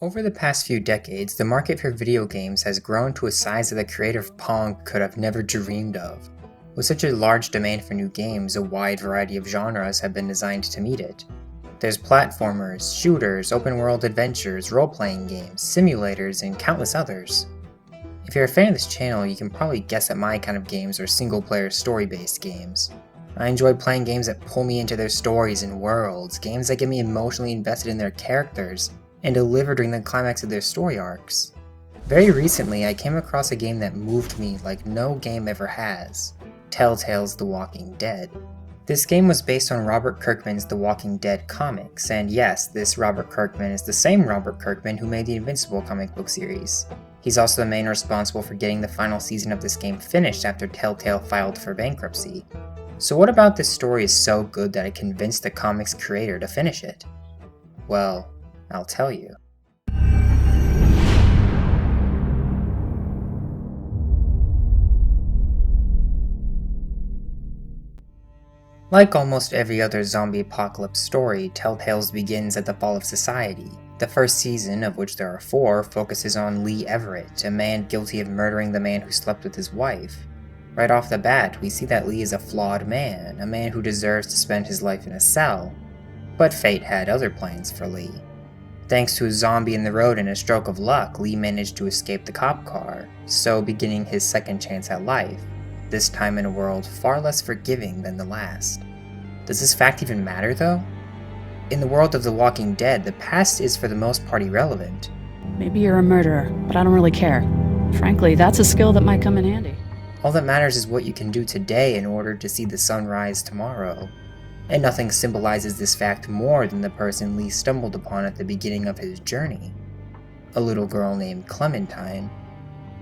Over the past few decades, the market for video games has grown to a size that the creator of Pong could have never dreamed of. With such a large demand for new games, a wide variety of genres have been designed to meet it. There's platformers, shooters, open-world adventures, role-playing games, simulators, and countless others. If you're a fan of this channel, you can probably guess that my kind of games are single-player story-based games. I enjoy playing games that pull me into their stories and worlds, games that get me emotionally invested in their characters, and deliver during the climax of their story arcs. Very recently, I came across a game that moved me like no game ever has, Telltale's The Walking Dead. This game was based on Robert Kirkman's The Walking Dead comics, and yes, this Robert Kirkman is the same Robert Kirkman who made the Invincible comic book series. He's also the man responsible for getting the final season of this game finished after Telltale filed for bankruptcy. So what about this story is so good that it convinced the comics creator to finish it? Well, I'll tell you. Like almost every other zombie apocalypse story, Telltale's begins at the fall of society. The first season, of which there are 4, focuses on Lee Everett, a man guilty of murdering the man who slept with his wife. Right off the bat, we see that Lee is a flawed man, a man who deserves to spend his life in a cell. But fate had other plans for Lee. Thanks to a zombie in the road and a stroke of luck, Lee managed to escape the cop car, so beginning his second chance at life, this time in a world far less forgiving than the last. Does this fact even matter though? In the world of The Walking Dead, the past is for the most part irrelevant. Maybe you're a murderer, but I don't really care. Frankly, that's a skill that might come in handy. All that matters is what you can do today in order to see the sun rise tomorrow. And nothing symbolizes this fact more than the person Lee stumbled upon at the beginning of his journey. A little girl named Clementine.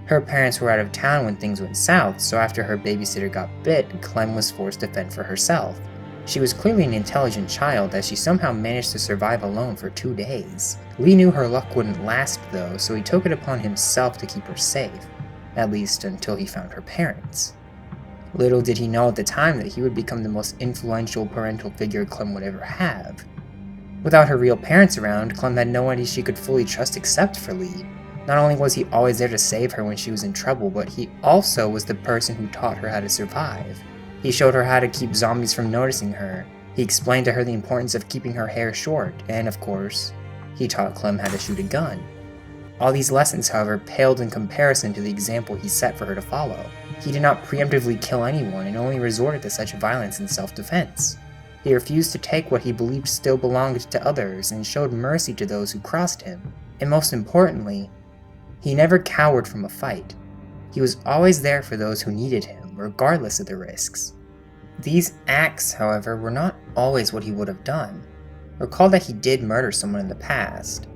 Her parents were out of town when things went south, so after her babysitter got bit, Clem was forced to fend for herself. She was clearly an intelligent child as she somehow managed to survive alone for 2 days. Lee knew her luck wouldn't last though, so he took it upon himself to keep her safe, at least until he found her parents. Little did he know at the time that he would become the most influential parental figure Clem would ever have. Without her real parents around, Clem had no one she could fully trust except for Lee. Not only was he always there to save her when she was in trouble, but he also was the person who taught her how to survive. He showed her how to keep zombies from noticing her. He explained to her the importance of keeping her hair short, and of course, he taught Clem how to shoot a gun. All these lessons, however, paled in comparison to the example he set for her to follow. He did not preemptively kill anyone and only resorted to such violence in self-defense. He refused to take what he believed still belonged to others and showed mercy to those who crossed him. And most importantly, he never cowered from a fight. He was always there for those who needed him, regardless of the risks. These acts, however, were not always what he would have done. Recall that he did murder someone in the past,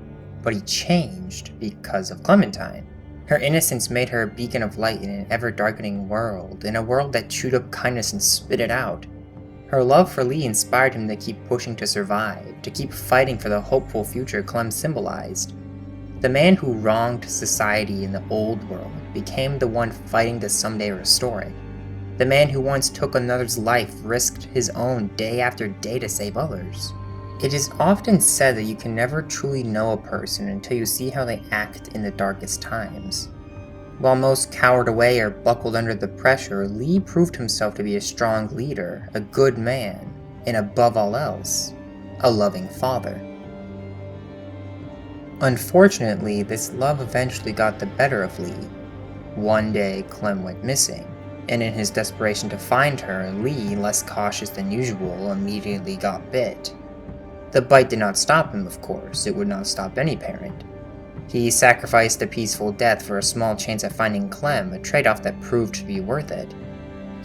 but he changed because of Clementine. Her innocence made her a beacon of light in an ever-darkening world, in a world that chewed up kindness and spit it out. Her love for Lee inspired him to keep pushing to survive, to keep fighting for the hopeful future Clem symbolized. The man who wronged society in the old world became the one fighting to someday restore it. The man who once took another's life risked his own day after day to save others. It is often said that you can never truly know a person until you see how they act in the darkest times. While most cowered away or buckled under the pressure, Lee proved himself to be a strong leader, a good man, and above all else, a loving father. Unfortunately, this love eventually got the better of Lee. One day, Clem went missing, and in his desperation to find her, Lee, less cautious than usual, immediately got bit. The bite did not stop him, of course. It would not stop any parent. He sacrificed a peaceful death for a small chance at finding Clem, a trade-off that proved to be worth it.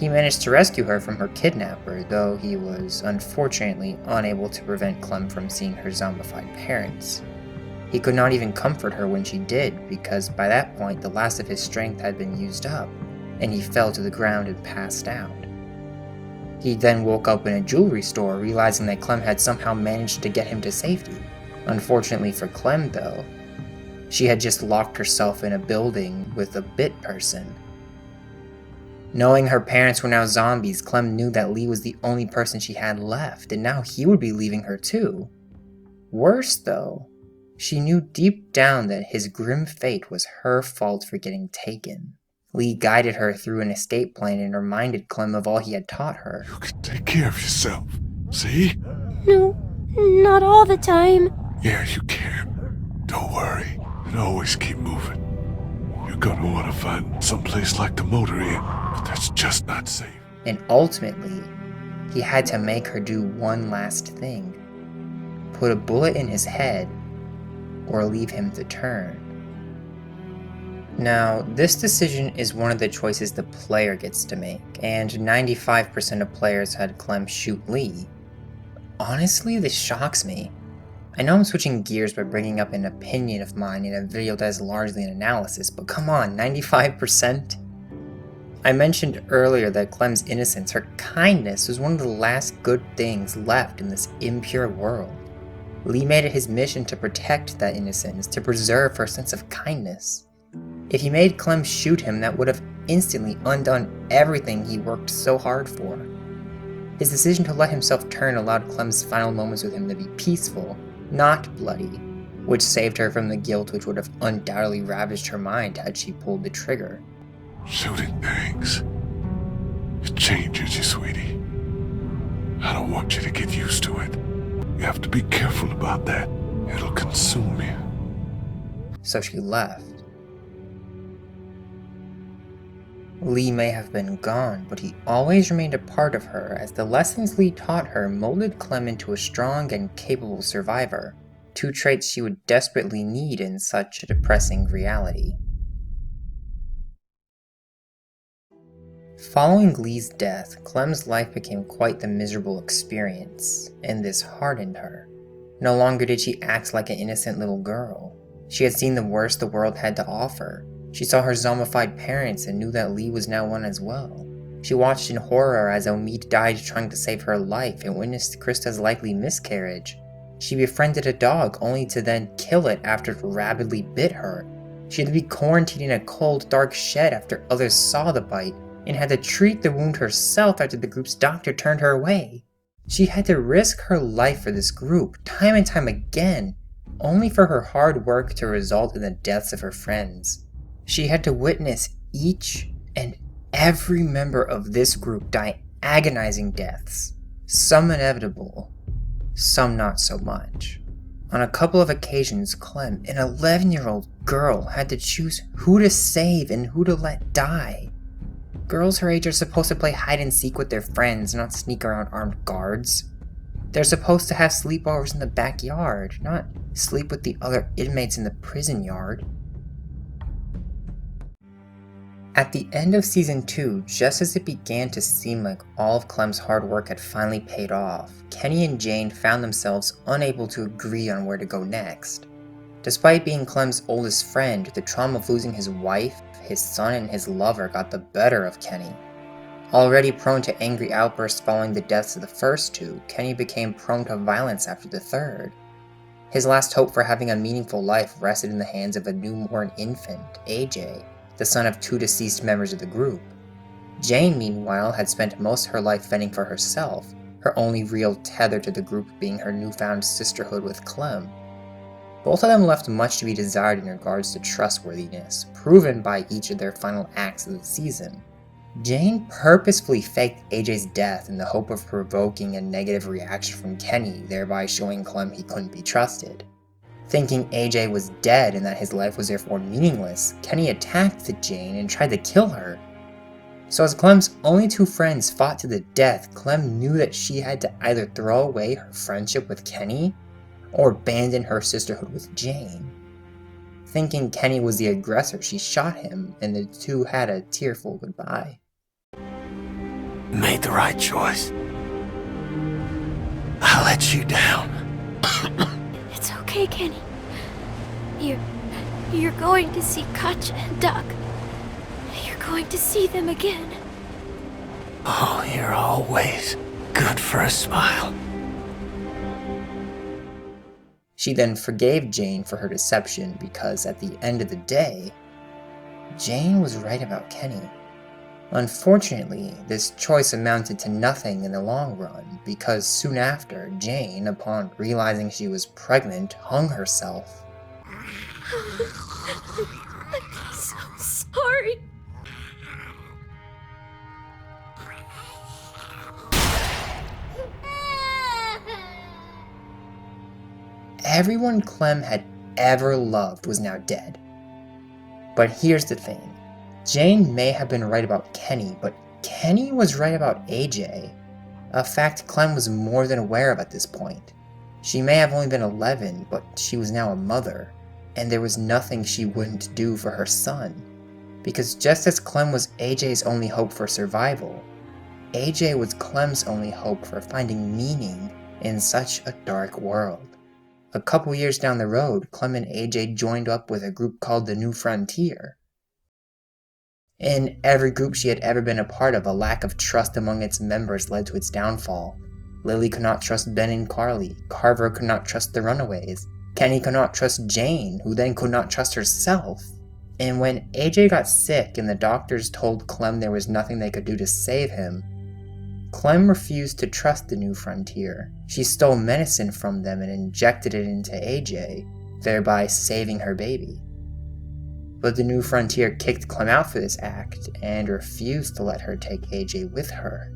He managed to rescue her from her kidnapper, though he was unfortunately unable to prevent Clem from seeing her zombified parents. He could not even comfort her when she did, because by that point the last of his strength had been used up, and he fell to the ground and passed out. He then woke up in a jewelry store, realizing that Clem had somehow managed to get him to safety. Unfortunately for Clem, though, she had just locked herself in a building with a bit person. Knowing her parents were now zombies, Clem knew that Lee was the only person she had left, and now he would be leaving her too. Worse, though, She knew deep down that his grim fate was her fault for getting taken. Lee guided her through an escape plan and reminded Clem of all he had taught her. You can take care of yourself, see? No, not all the time. Yeah, you can. Don't worry, and always keep moving. You're gonna want to find someplace like the motor inn, but that's just not safe. And ultimately, he had to make her do one last thing. Put a bullet in his head, or leave him to turn. Now, this decision is one of the choices the player gets to make, and 95% of players had Clem shoot Lee. Honestly, this shocks me. I know I'm switching gears by bringing up an opinion of mine in a video that is largely an analysis, but come on, 95%? I mentioned earlier that Clem's innocence, her kindness, was one of the last good things left in this impure world. Lee made it his mission to protect that innocence, to preserve her sense of kindness. If he made Clem shoot him, that would have instantly undone everything he worked so hard for. His decision to let himself turn allowed Clem's final moments with him to be peaceful, not bloody, which saved her from the guilt which would have undoubtedly ravaged her mind had she pulled the trigger. Shooting things. It changes you, sweetie. I don't want you to get used to it. You have to be careful about that. It'll consume you. So she left. Lee may have been gone, but he always remained a part of her, as the lessons Lee taught her molded Clem into a strong and capable survivor, two traits she would desperately need in such a depressing reality. Following Lee's death, Clem's life became quite the miserable experience, and this hardened her. No longer did she act like an innocent little girl. She had seen the worst the world had to offer. She saw her zombified parents and knew that Lee was now one as well. She watched in horror as Omid died trying to save her life and witnessed Krista's likely miscarriage. She befriended a dog only to then kill it after it rabidly bit her. She had to be quarantined in a cold, dark shed after others saw the bite, and had to treat the wound herself after the group's doctor turned her away. She had to risk her life for this group, time and time again, only for her hard work to result in the deaths of her friends. She had to witness each and every member of this group die agonizing deaths, some inevitable, some not so much. On a couple of occasions, Clem, an 11-year-old girl, had to choose who to save and who to let die. Girls her age are supposed to play hide and seek with their friends, not sneak around armed guards. They're supposed to have sleepovers in the backyard, not sleep with the other inmates in the prison yard. At the end of Season 2, just as it began to seem like all of Clem's hard work had finally paid off, Kenny and Jane found themselves unable to agree on where to go next. Despite being Clem's oldest friend, the trauma of losing his wife, his son, and his lover got the better of Kenny. Already prone to angry outbursts following the deaths of the first two, Kenny became prone to violence after the third. His last hope for having a meaningful life rested in the hands of a newborn infant, AJ, the son of two deceased members of the group. Jane, meanwhile, had spent most of her life fending for herself, her only real tether to the group being her newfound sisterhood with Clem. Both of them left much to be desired in regards to trustworthiness, proven by each of their final acts of the season. Jane purposefully faked AJ's death in the hope of provoking a negative reaction from Kenny, thereby showing Clem he couldn't be trusted. Thinking AJ was dead and that his life was therefore meaningless, Kenny attacked Jane and tried to kill her. So as Clem's only two friends fought to the death, Clem knew that she had to either throw away her friendship with Kenny or abandon her sisterhood with Jane. Thinking Kenny was the aggressor, she shot him, and the two had a tearful goodbye. Made the right choice. I let you down. It's okay, Kenny. You're going to see Katja and Doug. You're going to see them again. Oh, you're always good for a smile. She then forgave Jane for her deception because at the end of the day, Jane was right about Kenny. Unfortunately, this choice amounted to nothing in the long run because soon after, Jane, upon realizing she was pregnant, hung herself. I'm so sorry. Everyone Clem had ever loved was now dead. But here's the thing. Jane may have been right about Kenny, but Kenny was right about AJ. A fact Clem was more than aware of at this point. She may have only been 11, but she was now a mother, and there was nothing she wouldn't do for her son. Because just as Clem was AJ's only hope for survival, AJ was Clem's only hope for finding meaning in such a dark world. A couple years down the road, Clem and AJ joined up with a group called the New Frontier. In every group she had ever been a part of, a lack of trust among its members led to its downfall. Lily could not trust Ben and Carly, Carver could not trust the Runaways, Kenny could not trust Jane, who then could not trust herself. And when AJ got sick and the doctors told Clem there was nothing they could do to save him, Clem refused to trust the New Frontier. She stole medicine from them and injected it into AJ, thereby saving her baby. But the New Frontier kicked Clem out for this act and refused to let her take AJ with her.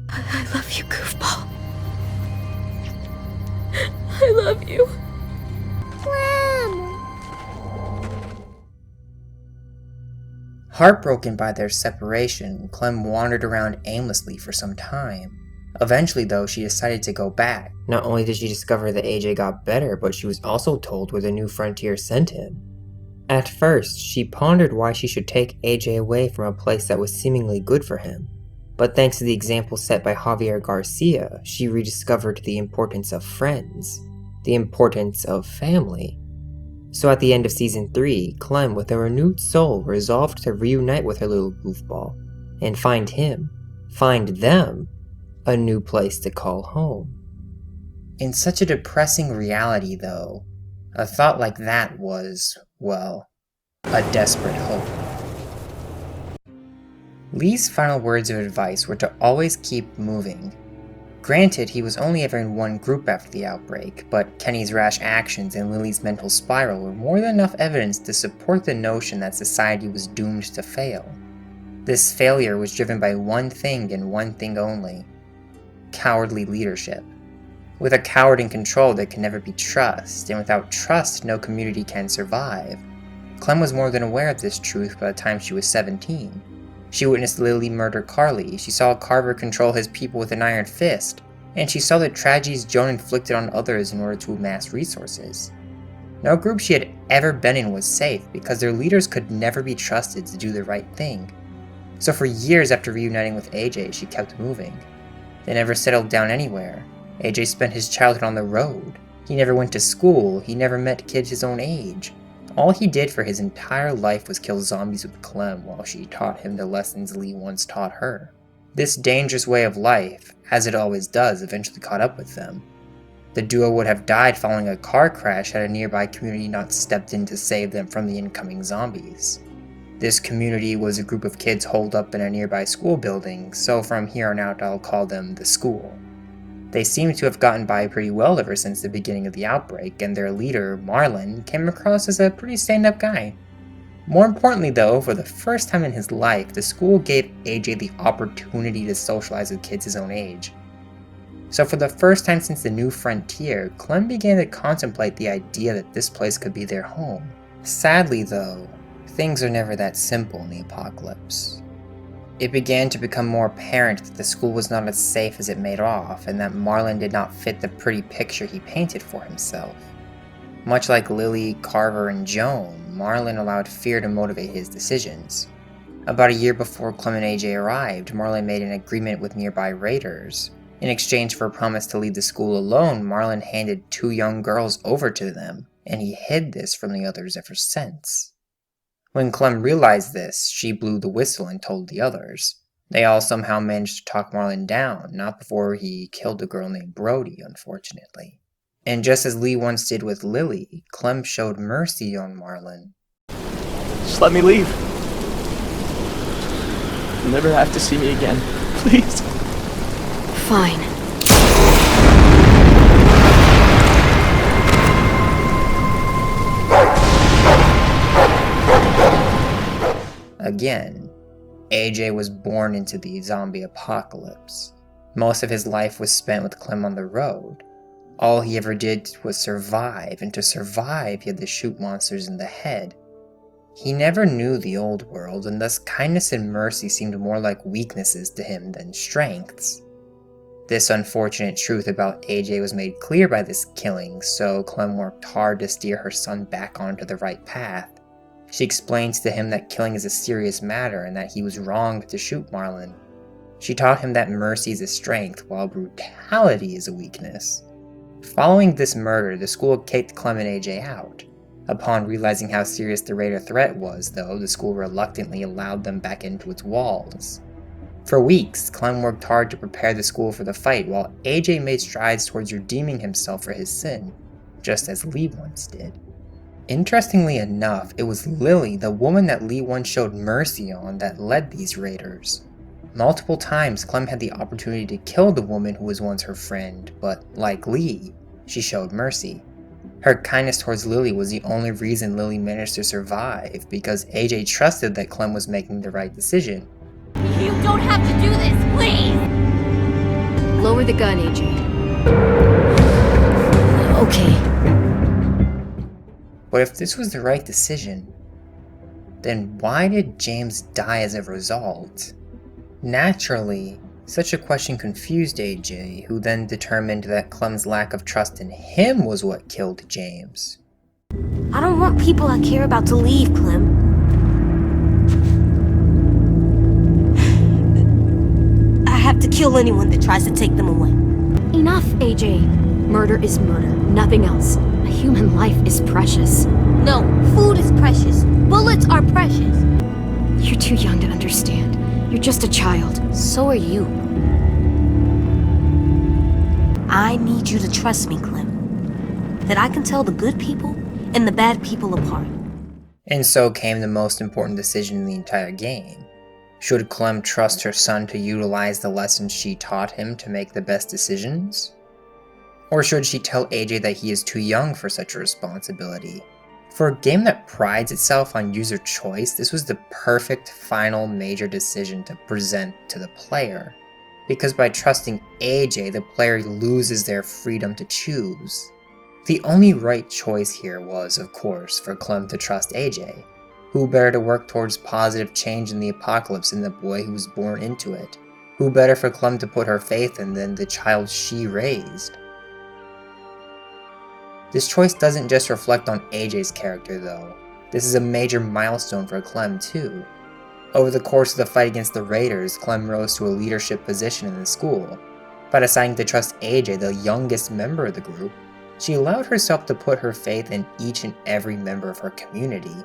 I love you, goofball. I love you. Clem! Heartbroken by their separation, Clem wandered around aimlessly for some time. Eventually, though, she decided to go back. Not only did she discover that AJ got better, but she was also told where the New Frontier sent him. At first, she pondered why she should take AJ away from a place that was seemingly good for him. But thanks to the example set by Javier Garcia, she rediscovered the importance of friends, the importance of family. So at the end of Season 3, Clem, with a renewed soul, resolved to reunite with her little goofball, and find them, a new place to call home. In such a depressing reality, though, a thought like that was, well, a desperate hope. Lee's final words of advice were to always keep moving. Granted, he was only ever in one group after the outbreak, but Kenny's rash actions and Lily's mental spiral were more than enough evidence to support the notion that society was doomed to fail. This failure was driven by one thing and one thing only: cowardly leadership. With a coward in control, there can never be trust, and without trust, no community can survive. Clem was more than aware of this truth by the time she was 17. She witnessed Lily murder Carly, she saw Carver control his people with an iron fist, and she saw the tragedies Joan inflicted on others in order to amass resources. No group she had ever been in was safe, because their leaders could never be trusted to do the right thing. So for years after reuniting with AJ, she kept moving. They never settled down anywhere. AJ spent his childhood on the road. He never went to school, he never met kids his own age. All he did for his entire life was kill zombies with Clem while she taught him the lessons Lee once taught her. This dangerous way of life, as it always does, eventually caught up with them. The duo would have died following a car crash had a nearby community not stepped in to save them from the incoming zombies. This community was a group of kids holed up in a nearby school building, so from here on out I'll call them the school. They seem to have gotten by pretty well ever since the beginning of the outbreak, and their leader, Marlon, came across as a pretty stand-up guy. More importantly though, for the first time in his life, the school gave AJ the opportunity to socialize with kids his own age. So for the first time since the New Frontier, Clem began to contemplate the idea that this place could be their home. Sadly though, things are never that simple in the apocalypse. It began to become more apparent that the school was not as safe as it made off, and that Marlon did not fit the pretty picture he painted for himself. Much like Lily, Carver, and Joan, Marlon allowed fear to motivate his decisions. About a year before Clem and AJ arrived, Marlon made an agreement with nearby raiders. In exchange for a promise to leave the school alone, Marlon handed 2 young girls over to them, and he hid this from the others ever since. When Clem realized this, she blew the whistle and told the others. They all somehow managed to talk Marlon down, not before he killed a girl named Brody, unfortunately. And just as Lee once did with Lily, Clem showed mercy on Marlon. Just let me leave. You'll never have to see me again. Please. Fine. Again, AJ was born into the zombie apocalypse. Most of his life was spent with Clem on the road. All he ever did was survive, and to survive he had to shoot monsters in the head. He never knew the old world, and thus kindness and mercy seemed more like weaknesses to him than strengths. This unfortunate truth about AJ was made clear by this killing, so Clem worked hard to steer her son back onto the right path. She explains to him that killing is a serious matter and that he was wrong to shoot Marlon. She taught him that mercy is a strength, while brutality is a weakness. Following this murder, the school kicked Clem and AJ out. Upon realizing how serious the raider threat was, though, the school reluctantly allowed them back into its walls. For weeks, Clem worked hard to prepare the school for the fight, while AJ made strides towards redeeming himself for his sin, just as Lee once did. Interestingly enough, it was Lily, the woman that Lee once showed mercy on, that led these raiders. Multiple times, Clem had the opportunity to kill the woman who was once her friend, but like Lee, she showed mercy. Her kindness towards Lily was the only reason Lily managed to survive, because AJ trusted that Clem was making the right decision. You don't have to do this, please! Lower the gun, AJ. Okay. But if this was the right decision, then why did James die as a result? Naturally, such a question confused AJ, who then determined that Clem's lack of trust in him was what killed James. I don't want people I care about to leave, Clem. I have to kill anyone that tries to take them away. Enough, AJ. Murder is murder, nothing else. A human life is precious. No, food is precious. Bullets are precious. You're too young to understand. You're just a child. So are you. I need you to trust me, Clem. That I can tell the good people and the bad people apart. And so came the most important decision in the entire game. Should Clem trust her son to utilize the lessons she taught him to make the best decisions? Or should she tell AJ that he is too young for such a responsibility? For a game that prides itself on user choice, this was the perfect final major decision to present to the player. Because by trusting AJ, the player loses their freedom to choose. The only right choice here was, of course, for Clem to trust AJ. Who better to work towards positive change in the apocalypse than the boy who was born into it? Who better for Clem to put her faith in than the child she raised? This choice doesn't just reflect on AJ's character though. This is a major milestone for Clem too. Over the course of the fight against the raiders, Clem rose to a leadership position in the school. By deciding to trust AJ, the youngest member of the group, she allowed herself to put her faith in each and every member of her community.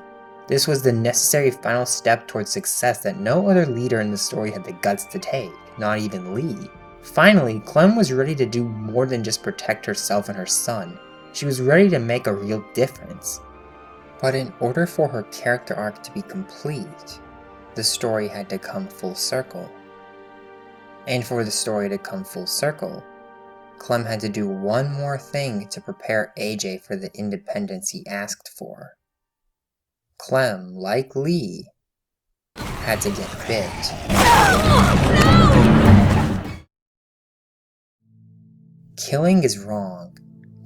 This was the necessary final step towards success that no other leader in the story had the guts to take, not even Lee. Finally, Clem was ready to do more than just protect herself and her son. She was ready to make a real difference. But in order for her character arc to be complete, the story had to come full circle. And for the story to come full circle, Clem had to do one more thing to prepare AJ for the independence he asked for. Clem, like Lee, had to get bit. Killing is wrong.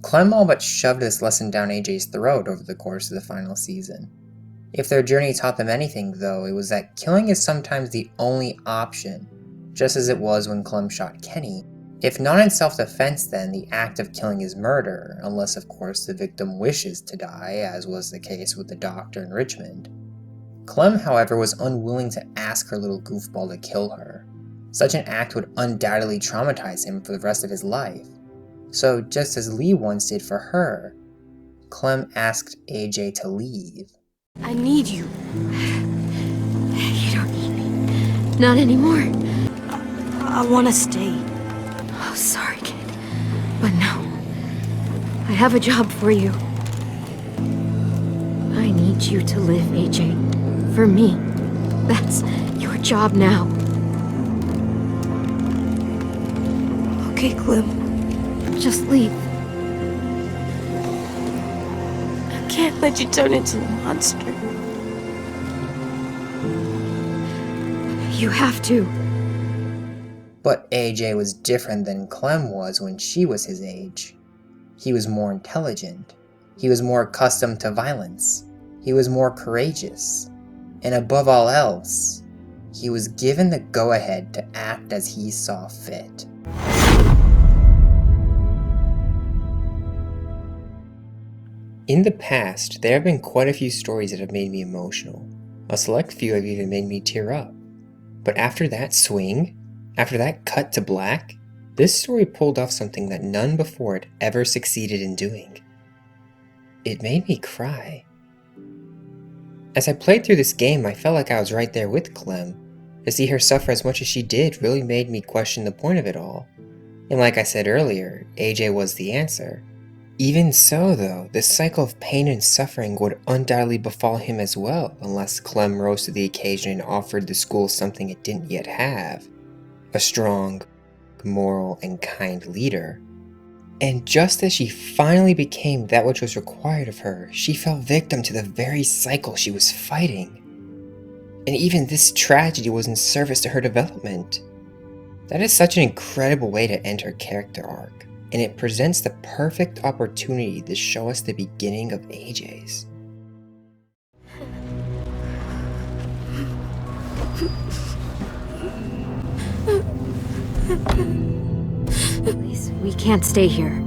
Clem all but shoved this lesson down AJ's throat over the course of the final season. If their journey taught them anything, though, it was that killing is sometimes the only option, just as it was when Clem shot Kenny. If not in self-defense, then the act of killing is murder, unless of course the victim wishes to die, as was the case with the doctor in Richmond. Clem, however, was unwilling to ask her little goofball to kill her. Such an act would undoubtedly traumatize him for the rest of his life. So, just as Lee once did for her, Clem asked AJ to leave. I need you. You don't need me. Not anymore. I want to stay. Oh, sorry, kid. But no. I have a job for you. I need you to live, AJ. For me. That's your job now. Okay, Clem. Just leave. I can't let you turn into a monster. You have to. But AJ was different than Clem was when she was his age. He was more intelligent. He was more accustomed to violence. He was more courageous. And above all else, he was given the go-ahead to act as he saw fit. In the past, there have been quite a few stories that have made me emotional. A select few have even made me tear up. But after that swing, after that cut to black, this story pulled off something that none before it ever succeeded in doing. It made me cry. As I played through this game, I felt like I was right there with Clem. To see her suffer as much as she did really made me question the point of it all. And like I said earlier, AJ was the answer. Even so though, this cycle of pain and suffering would undoubtedly befall him as well, unless Clem rose to the occasion and offered the school something it didn't yet have. A strong, moral, and kind leader. And just as she finally became that which was required of her, she fell victim to the very cycle she was fighting. And even this tragedy was in service to her development. That is such an incredible way to end her character arc, and it presents the perfect opportunity to show us the beginning of AJ's. Please, we can't stay here.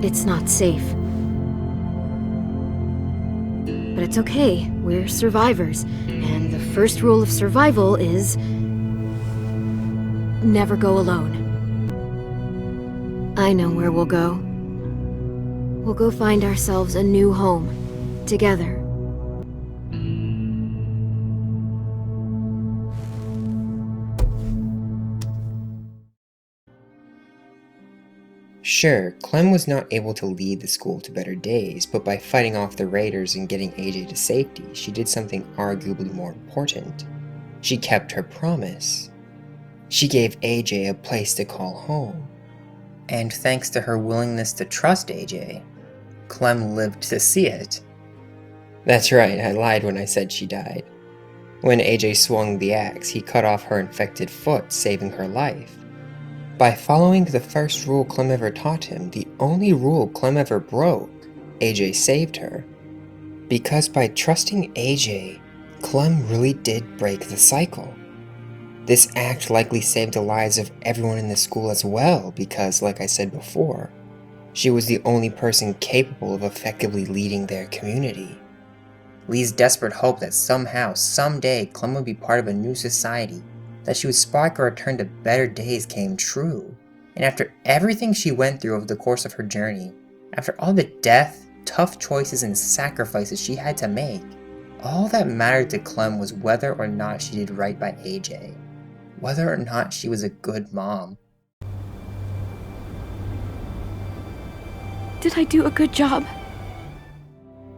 It's not safe. But it's okay, we're survivors, and the first rule of survival is never go alone. I know where we'll go. We'll go find ourselves a new home, together. Sure, Clem was not able to lead the school to better days, but by fighting off the raiders and getting AJ to safety, she did something arguably more important. She kept her promise. She gave AJ a place to call home. And thanks to her willingness to trust AJ, Clem lived to see it. That's right, I lied when I said she died. When AJ swung the axe, he cut off her infected foot, saving her life. By following the first rule Clem ever taught him, the only rule Clem ever broke, AJ saved her. Because by trusting AJ, Clem really did break the cycle. This act likely saved the lives of everyone in the school as well because, like I said before, she was the only person capable of effectively leading their community. Lee's desperate hope that somehow, someday, Clem would be part of a new society, that she would spark a return to better days came true. And after everything she went through over the course of her journey, after all the death, tough choices, and sacrifices she had to make, all that mattered to Clem was whether or not she did right by AJ. Whether or not she was a good mom. Did I do a good job?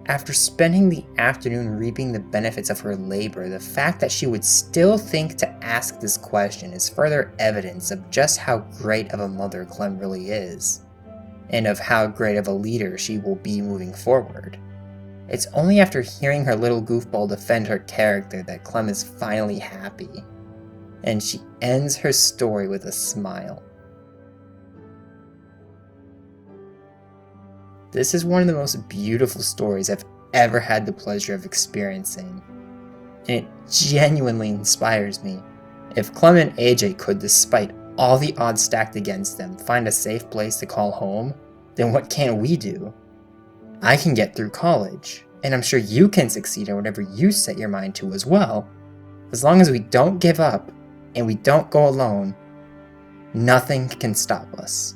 After spending the afternoon reaping the benefits of her labor, the fact that she would still think to ask this question is further evidence of just how great of a mother Clem really is, and of how great of a leader she will be moving forward. It's only after hearing her little goofball defend her character that Clem is finally happy, and she ends her story with a smile. This is one of the most beautiful stories I've ever had the pleasure of experiencing, and it genuinely inspires me. If Clem and AJ could, despite all the odds stacked against them, find a safe place to call home, then what can't we do? I can get through college, and I'm sure you can succeed at whatever you set your mind to as well. As long as we don't give up, and we don't go alone, nothing can stop us.